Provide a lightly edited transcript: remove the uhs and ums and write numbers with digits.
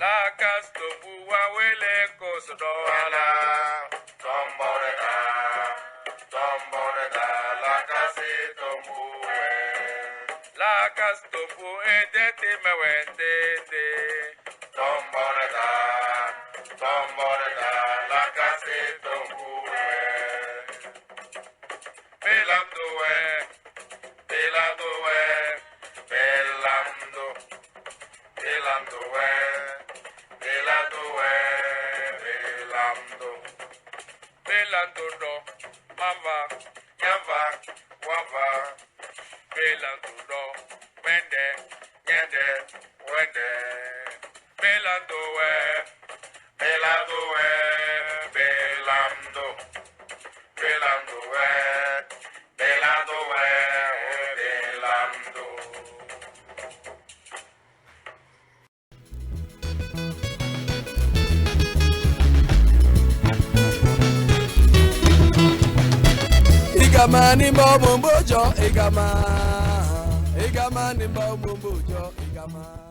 La castombu wa wele kosodo ala. La castombu edete mewendete. La castombu Belando Belando Belando Belando Belando Belando Belando do Mava Yava Wava Belando do Wende Yende Wende Belando Belando Belando Belando Belando Belando Igamani mbombojo igama Igamani mbombojo igama